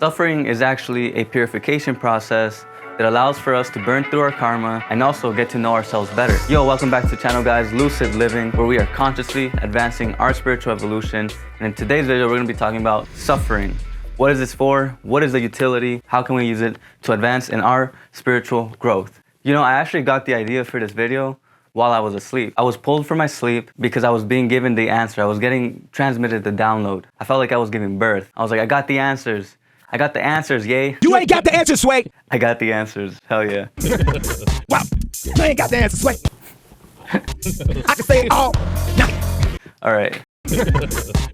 Suffering is actually a purification process that allows for us to burn through our karma and also get to know ourselves better. Yo, welcome back to the channel, guys. Lucid Living, where we are consciously advancing our spiritual evolution. And in today's video, we're going to be talking about suffering. What is this for? What is the utility? How can we use it to advance in our spiritual growth? You know, I actually got the idea for this video while I was asleep. I was pulled from my sleep because I was being given the answer. I was getting transmitted the download. I felt like I was giving birth. I was like, I got the answers. I got the answers, yay. You ain't got the answers, Sway. I got the answers, hell yeah. Wow, you ain't got the answers, Sway. I can say it all night. All right.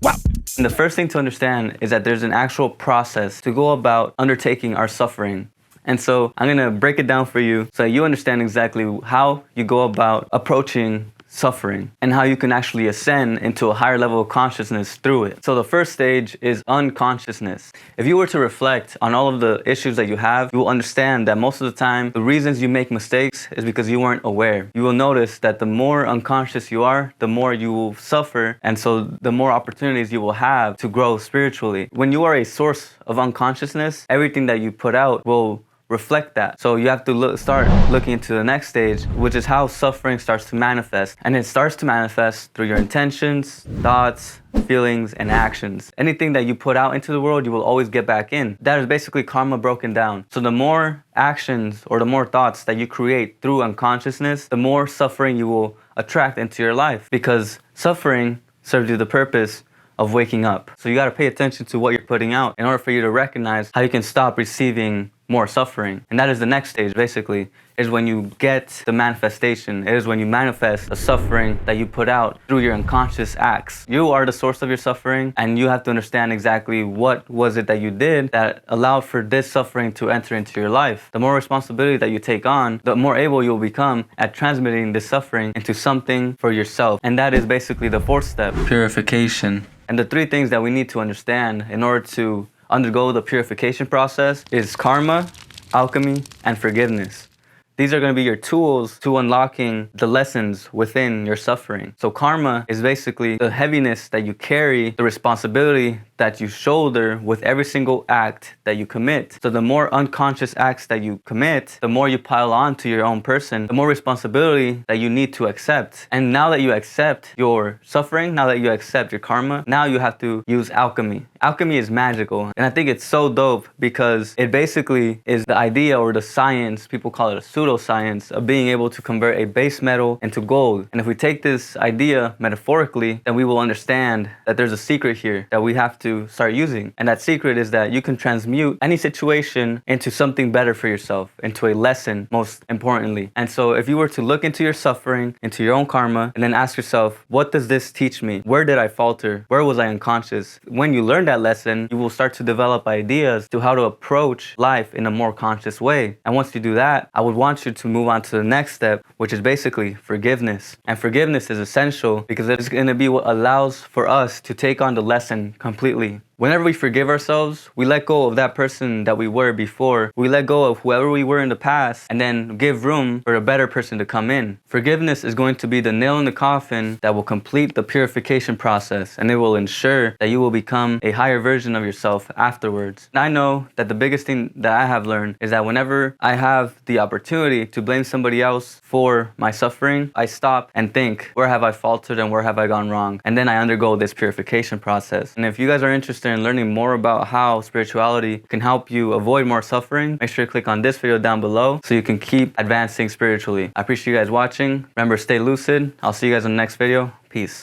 Wow. And the first thing to understand is that there's an actual process to go about undertaking our suffering. And so I'm gonna break it down for you so you understand exactly how you go about approaching suffering and how you can actually ascend into a higher level of consciousness through it. So the first stage is unconsciousness. If you were to reflect on all of the issues that you have, you will understand that most of the time, the reasons you make mistakes is because you weren't aware. You will notice that the more unconscious you are, the more you will suffer, and so the more opportunities you will have to grow spiritually. When you are a source of unconsciousness, everything that you put out will reflect that. So you have to start looking into the next stage, which is how suffering starts to manifest. And it starts to manifest through your intentions, thoughts, feelings, and actions. Anything that you put out into the world, you will always get back in. That is basically karma broken down. So the more actions or the more thoughts that you create through unconsciousness, the more suffering you will attract into your life, because suffering serves you the purpose of waking up. So you got to pay attention to what you're putting out in order for you to recognize how you can stop receiving more suffering. And that is the next stage, basically, is when you get the manifestation. It is when you manifest the suffering that you put out through your unconscious acts. You are the source of your suffering, and you have to understand exactly what was it that you did that allowed for this suffering to enter into your life. The more responsibility that you take on, the more able you'll become at transmitting this suffering into something for yourself. And that is basically the fourth step, purification. And the three things that we need to understand in order to undergo the purification process is karma, alchemy, and forgiveness. These are going to be your tools to unlocking the lessons within your suffering. So karma is basically the heaviness that you carry, the responsibility that you shoulder with every single act that you commit. So the more unconscious acts that you commit, the more you pile on to your own person, the more responsibility that you need to accept. And now that you accept your suffering, now that you accept your karma, now you have to use alchemy. Alchemy is magical, and I think it's so dope because it basically is the idea or the science, people call it a pseudoscience, of being able to convert a base metal into gold. And if we take this idea metaphorically, then we will understand that there's a secret here that we have to start using. And that secret is that you can transmute any situation into something better for yourself, into a lesson, most importantly. And so if you were to look into your suffering, into your own karma, and then ask yourself, what does this teach me? Where did I falter? Where was I unconscious? When you learn that lesson, you will start to develop ideas to how to approach life in a more conscious way. And once you do that, I would want you to move on to the next step, which is basically forgiveness. And forgiveness is essential because it's going to be what allows for us to take on the lesson completely. Whenever we forgive ourselves, we let go of that person that we were before. We let go of whoever we were in the past and then give room for a better person to come in. Forgiveness is going to be the nail in the coffin that will complete the purification process, and it will ensure that you will become a higher version of yourself afterwards. And I know that the biggest thing that I have learned is that whenever I have the opportunity to blame somebody else for my suffering, I stop and think, where have I faltered and where have I gone wrong? And then I undergo this purification process. And if you guys are interested in learning more about how spirituality can help you avoid more suffering, make sure to click on this video down below so you can keep advancing spiritually. I appreciate you guys watching. Remember, stay lucid. I'll see you guys in the next video. Peace.